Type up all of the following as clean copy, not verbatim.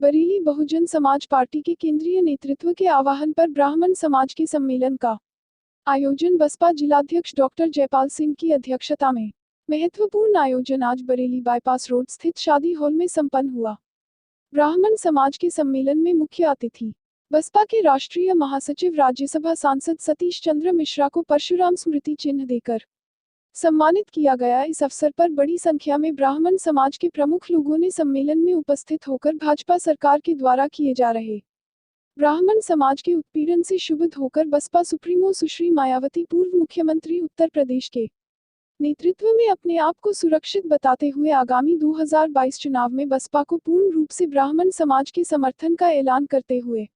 Bareilly Bahujan Samaj party के केंद्रीय नेतृत्व के आह्वान पर ब्राह्मण समाज के सम्मेलन का आयोजन बसपा जिलाध्यक्ष डॉक्टर जयपाल सिंह की अध्यक्षता में। महत्वपूर्ण आयोजन आज बरेली बाईपास रोड स्थित शादी हॉल में संपन्न हुआ। ब्राह्मण समाज के सम्मेलन में मुख्य अतिथि बसपा के राष्ट्रीय महासचिव राज्यसभा सांसद सतीश चंद्र मिश्रा को परशुराम स्मृति चिन्ह देकर सम्मानित किया गया। इस अवसर पर बड़ी संख्या में ब्राह्मण समाज के प्रमुख लोगों ने सम्मेलन में उपस्थित होकर भाजपा सरकार के द्वारा किए जा रहे ब्राह्मण समाज के उत्पीड़न से क्षुब्ध होकर बसपा सुप्रीमो सुश्री मायावती पूर्व मुख्यमंत्री उत्तर प्रदेश के नेतृत्व में अपने आप को सुरक्षित बताते हुए आगामी 2022 चुनाव में बसपा को पूर्ण रूप से ब्राह्मण समाज के समर्थन का ऐलान करते हुए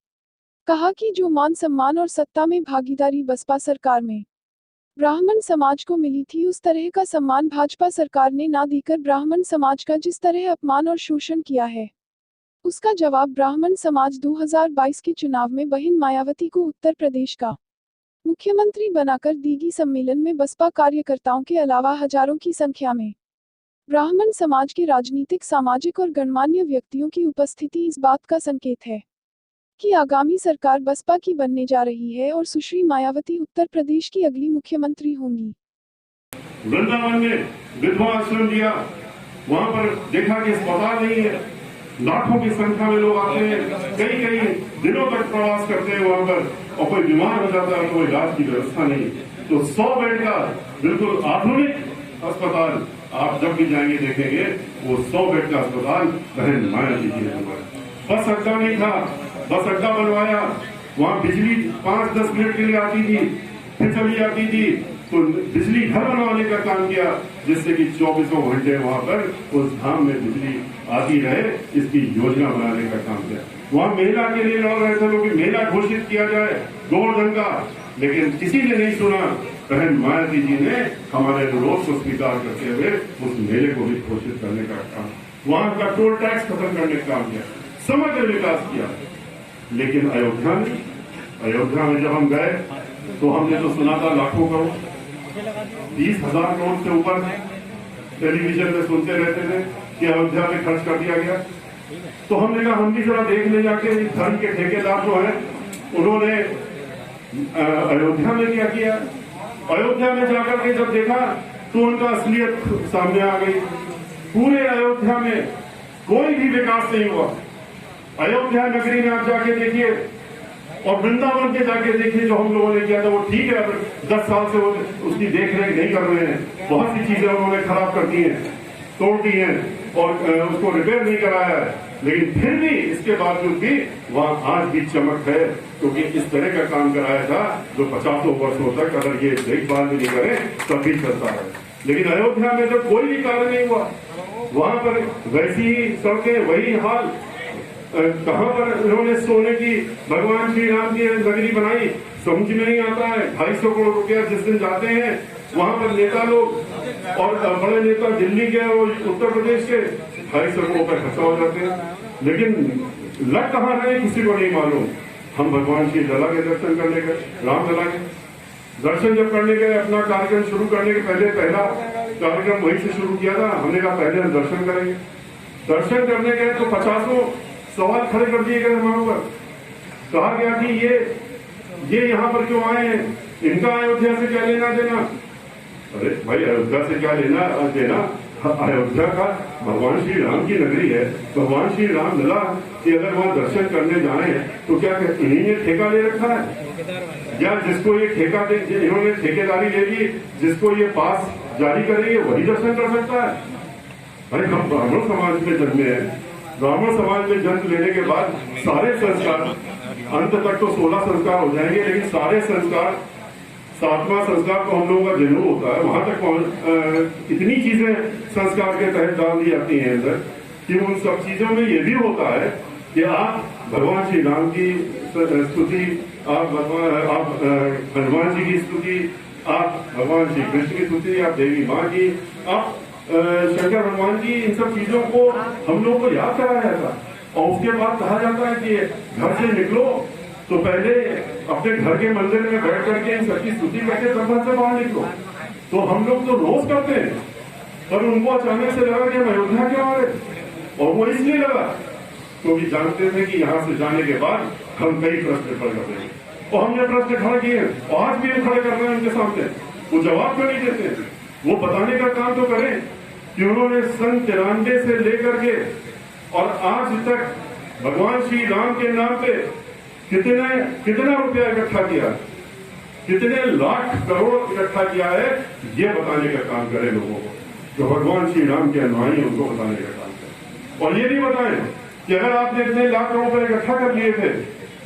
कहा कि जो मान सम्मान और सत्ता में भागीदारी बसपा सरकार में ब्राह्मण समाज को मिली थी, उस तरह का सम्मान भाजपा सरकार ने ना देकर ब्राह्मण समाज का जिस तरह अपमान और शोषण किया है, उसका जवाब ब्राह्मण समाज 2022 के चुनाव में बहन मायावती को उत्तर प्रदेश का मुख्यमंत्री बनाकर देगी। सम्मेलन में बसपा कार्यकर्ताओं के अलावा हजारों की संख्या में ब्राह्मण समाज के राजनीतिक, सामाजिक और गणमान्य व्यक्तियों की उपस्थिति इस बात का संकेत है कि आगामी सरकार बसपा की बनने जा रही है और सुश्री मायावती उत्तर प्रदेश की अगली मुख्यमंत्री होंगी। वृंदावन में विधवा आश्रम दिया, वहां पर देखा कि अस्पताल नहीं है, लाखों की संख्या में लोग आते हैं, कई दिनों तक प्रवास करते हैं वहां पर, और कोई बीमार हो जाता है तो कोई इलाज की व्यवस्था नहीं। तो 100 बेड का बिल्कुल आधुनिक अस्पताल आप जब भी जाएंगे देखेंगे, वो 100 बेड का अस्पताल बहन मायावती जी ने बनवाया। बस अड्डा नहीं था, बस अड्डा बनवाया, वहाँ बिजली 5-10 मिनट के लिए आती थी, फिर चली जाती थी, तो बिजली घर बनवाने का काम किया, जिससे कि 24 घंटे वहाँ पर उस धाम में बिजली आती रहे, इसकी योजना बनाने का काम किया। वहाँ मेला के लिए लड़ रहे थे लोग, मेला घोषित किया जाए गोवर्धन का, लेकिन किसी ने नहीं सुना। बहन मायावती जी ने हमारे अनुरोध को स्वीकार करते हुए उस मेले को भी घोषित करने का काम, वहाँ का टोल टैक्स खत्म करने का काम किया, समग्र विकास किया। लेकिन अयोध्या में जब हम गए तो हमने तो सुना था लाखों करोड़, 20,000 करोड़ से ऊपर टेलीविजन में सुनते रहते थे कि अयोध्या में खर्च कर दिया गया। तो हमने कहा हम भी जरा देख ले जाके, धर्म के ठेकेदार जो है उन्होंने अयोध्या में क्या किया। अयोध्या में जाकर के जब देखा तो उनका असलियत सामने आ गई। पूरे अयोध्या में कोई भी विकास नहीं हुआ। अयोध्या नगरी में आप जाके देखिए और वृंदावन के जाके देखिए, जो हम लोगों ने किया था वो ठीक है, 10 साल से वो उसकी देख रेख नहीं कर रहे हैं, बहुत सी चीजें उन्होंने खराब कर दी हैं, तोड़ दी हैं और उसको रिपेयर नहीं कराया है। लेकिन फिर भी इसके बावजूद भी वहाँ आज भी चमक है, क्योंकि इस तरह का काम कराया था जो 50 वर्षों तक अगर ये देखभाल भी नहीं करें तब भी चलता है। लेकिन अयोध्या में तो कोई भी कार्य नहीं हुआ, वहां पर वैसी ही सड़कें, वही हाल। कहां पर इन्होंने सोने की भगवान श्री राम की नगरी बनाई, समझ में नहीं आता है। 250 करोड़ रुपया जिस दिन जाते हैं वहां पर नेता लोग और बड़े नेता दिल्ली के और उत्तर प्रदेश के 250 करोड़ रुपए खर्चा हो जाते हैं, लेकिन लग कहां रहे किसी को नहीं मालूम। हम भगवान श्री लला के दर्शन करने गए, राम लला के दर्शन जब करने गए, अपना कार्यक्रम शुरू करने के पहला कार्यक्रम वहीं से शुरू किया था। हमने कहा पहले हम दर्शन करेंगे। दर्शन करने गए तो 50 सवाल खड़े कर दिए गए वहां पर। कहा गया कि ये यहाँ पर क्यों आए हैं, इनका अयोध्या से क्या लेना देना। अरे भाई, अयोध्या से क्या लेना देना, अयोध्या का भगवान श्री राम की नगरी है। भगवान श्री राम लला कि अगर वहां दर्शन करने जाए तो क्या इन्हीं ने ठेका ले रखा है, या जिसको ये ठेका दे, इन्होंने ठेकेदारी ले ली, जिसको ये पास जारी करेंगे वही दर्शन कर सकता है। अरे हम ब्राह्मण समाज में जन्मे हैं, ब्राह्मण समाज में जन्म लेने के बाद सारे संस्कार, अंत तक तो 16 संस्कार हो जाएंगे, लेकिन सारे संस्कार, 7वां संस्कार तो हम लोगों का जरूर होता है। वहां तक इतनी चीजें संस्कार के तहत डाल दी जाती हैं अंदर कि उन सब चीजों में ये भी होता है कि आप भगवान श्री राम की स्तुति, आप हनुमान जी की स्तुति, आप भगवान श्री कृष्ण की स्तुति, आप देवी माँ की, आप शंकर भगवान की, इन सब चीजों को हम लोग को याद कराया जाता। और उसके बाद कहा जाता है कि घर से निकलो तो पहले अपने घर के मंदिर में बैठ करके इन सबकी स्तुति करके तब घर से बाहर निकलो। तो हम लोग तो रोज करते हैं, पर उनको अचानक से लगा कि हम अयोध्या क्यों आ रहे, और वो इसलिए लगा क्योंकि जानते थे कि यहाँ से जाने के बाद हम कई प्रश्न खड़े कर देंगे, और हमने प्रश्न खड़े किए और आज भी हम खड़े कर रहे हैं उनके सामने। वो जवाब क्यों नहीं देते? वो बताने का काम तो करें कि उन्होंने सन 93 से लेकर के और आज तक भगवान श्री राम के नाम पे कितना रुपया इकट्ठा किया, कितने लाख करोड़ इकट्ठा किया है, ये बताने का काम करें लोगों को। जो भगवान श्री राम के अनुयायी हैं उनको बताने का काम करें, और ये भी बताएं कि अगर आपने इतने लाख करोड़ रुपए इकट्ठा कर लिए थे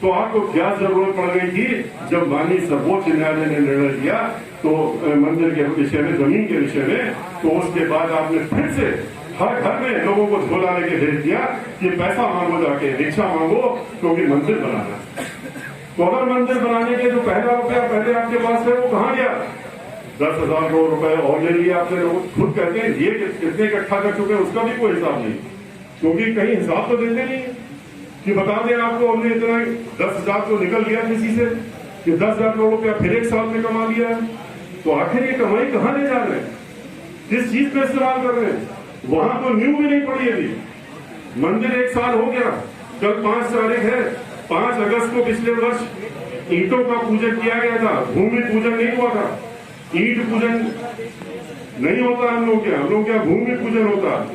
तो आपको क्या जरूरत पड़ गई थी जब माननीय सर्वोच्च न्यायालय ने निर्णय दिया तो मंदिर के विषय में, जमीन के विषय में, तो उसके बाद आपने फिर से हर घर में लोगों को झोला लेके भेज दिया कि पैसा मांगो, जाके भिक्षा मांगो क्योंकि मंदिर बनाना है। तो अगर मंदिर बनाने के जो पहला रुपया पहले आपके पास है वो कहाँ गया? 10,000 करोड़ रुपए और ले लिया आपने। लोग खुद कहते हैं ये कितने इकट्ठा कर चुके हैं उसका भी कोई हिसाब नहीं, क्योंकि कहीं हिसाब तो देते नहीं है कि बता दें आपको हमने इतना 10,000 तो निकल गया किसी से कि 10,000 करोड़ रुपया फिर एक साल में कमा लिया है। तो आखिर ये कमाई कहाँ ले जा रहे हैं, किस चीज पे इस्तेमाल कर रहे हैं? वहां तो न्यू भी नहीं पड़ी अभी। मंदिर एक साल हो गया, कल 5 तारीख है, 5 अगस्त को पिछले वर्ष ईंटों का पूजन किया गया था, भूमि पूजन नहीं हुआ था। ईंट पूजन नहीं होता हम लोग क्या भूमि पूजन होता,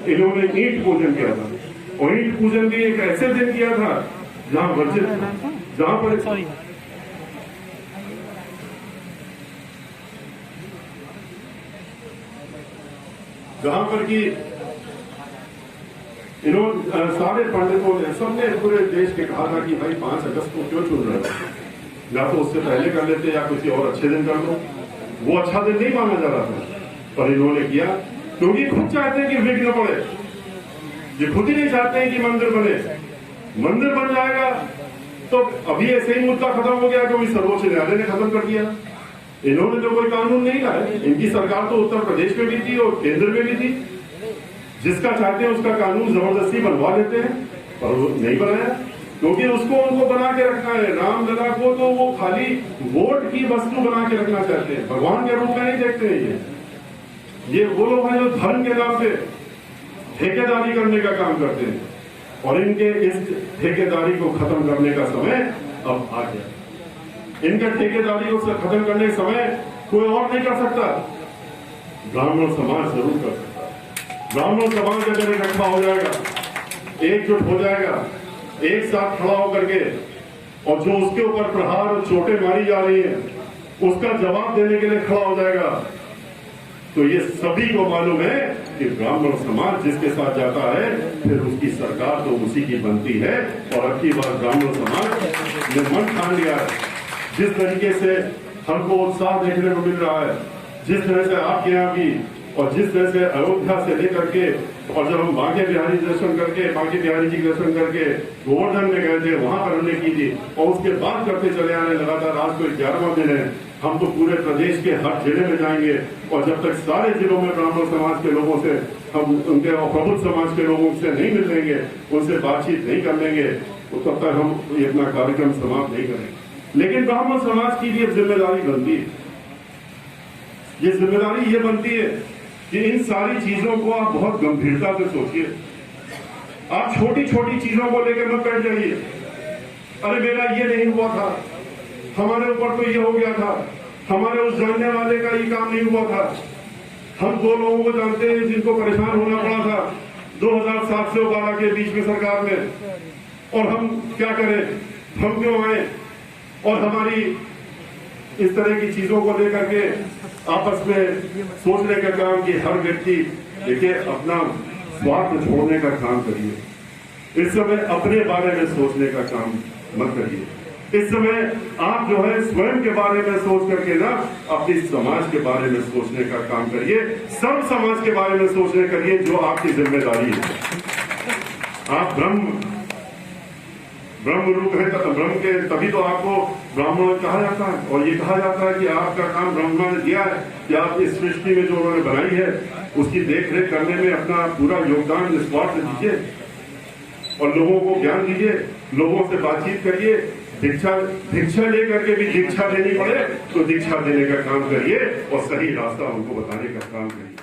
इन्होंने ईंट पूजन किया था। और ईंट पूजन भी एक ऐसे दिन किया था जहां वर्जित था, जहां पर कि इन्होंने सारे पंडितों ने, सबने पूरे देश के कहा था कि भाई 5 अगस्त को क्यों चुन रहे हो, या तो उससे पहले कर लेते या किसी और अच्छे दिन कर दो। वो अच्छा दिन नहीं माना जा रहा था, पर इन्होंने किया क्योंकि खुद चाहते हैं कि विघ्न पड़े। ये खुद ही नहीं चाहते हैं कि मंदिर बने। मंदिर बन जाएगा तो अभी ऐसे ही मुद्दा खत्म हो गया क्योंकि सर्वोच्च न्यायालय ने खत्म कर दिया। इन्होंने तो कोई कानून नहीं लाया, इनकी सरकार तो उत्तर प्रदेश में भी थी और केंद्र में भी थी। जिसका चाहते हैं उसका कानून जबरदस्ती बनवा लेते हैं, पर वो नहीं बनाया क्योंकि उसको उनको बना के रखना है। रामलला को तो वो खाली वोट की वस्तु बना के रखना चाहते हैं, भगवान के रूप में नहीं देखते हैं। ये वो लोग हैं जो धर्म के नाम पे ठेकेदारी करने का काम करते हैं, और इनके इस ठेकेदारी को खत्म करने का समय अब आ गया। इनका ठेकेदारी को खत्म करने का समय कोई और नहीं कर सकता, ब्राह्मण समाज जरूर कर सकता है। ब्राह्मण समाज अगर इकट्ठा हो जाएगा, एकजुट हो जाएगा, एक साथ खड़ा होकर के, और जो उसके ऊपर प्रहार और चोटें मारी जा रही है उसका जवाब देने के लिए खड़ा हो जाएगा, तो ये सभी को मालूम है कि ब्राह्मण समाज जिसके साथ जाता है फिर उसकी सरकार तो उसी की बनती है। और अब की बार ब्राह्मण समाज ने मन ठान लिया है। जिस तरीके से हमको उत्साह देखने को मिल रहा है, जिस तरह से आपके यहाँ भी, और जिस तरह से अयोध्या से लेकर के, और जब हम बांके बिहारी दर्शन करके, बांके बिहारी जी दर्शन करके गोवर्धन में गए थे, वहां पर हमने की थी, और उसके बाद करते चले आने लगातार। आज को 11वां दिन है, हम तो पूरे प्रदेश के हर जिले में जाएंगे, और जब तक सारे जिलों में ब्राह्मण समाज के लोगों से हम उनके प्रबुद्ध समाज के लोगों से नहीं मिल लेंगे, उनसे बातचीत नहीं कर लेंगे, तो तब तक हम अपना कार्यक्रम समाप्त नहीं करेंगे। लेकिन ब्राह्मण समाज की भी एक जिम्मेदारी बनती है। ये जिम्मेदारी ये बनती है कि इन सारी चीजों को आप बहुत गंभीरता से सोचिए। आप छोटी छोटी चीजों को लेकर मत बैठ जाइए, अरे मेरा ये नहीं हुआ था, हमारे ऊपर तो ये हो गया था, हमारे उस जानने वाले का ये काम नहीं हुआ था। हम 2 लोगों को जानते हैं जिनको परेशान होना पड़ा था 2007 से 2012 के बीच में सरकार में, और हम क्या करें, हम क्यों आए? और हमारी इस तरह की चीजों को लेकर के आपस में सोचने का काम कि हर व्यक्ति देखिए अपना स्वार्थ छोड़ने का काम करिए। इस समय अपने बारे में सोचने का काम मत करिए। इस समय आप जो है स्वयं के बारे में सोच करके ना अपने समाज के बारे में सोचने का काम करिए, सब समाज के बारे में सोचने करिए जो आपकी जिम्मेदारी है। आप ब्रह्म रूप है, ब्रह्म के तभी तो आपको ब्राह्मण कहा जाता है, और ये कहा जाता है कि आपका काम ब्रह्मा ने दिया है कि आप इस सृष्टि में जो उन्होंने बनाई है उसकी देख रेख करने में अपना पूरा योगदान निस्वार्थ दीजिए, और लोगों को ज्ञान दीजिए, लोगों से बातचीत करिए। भिक्षा लेकर के भी दीक्षा देनी पड़े तो दीक्षा देने का काम करिए, और सही रास्ता उनको बताने का काम करिए।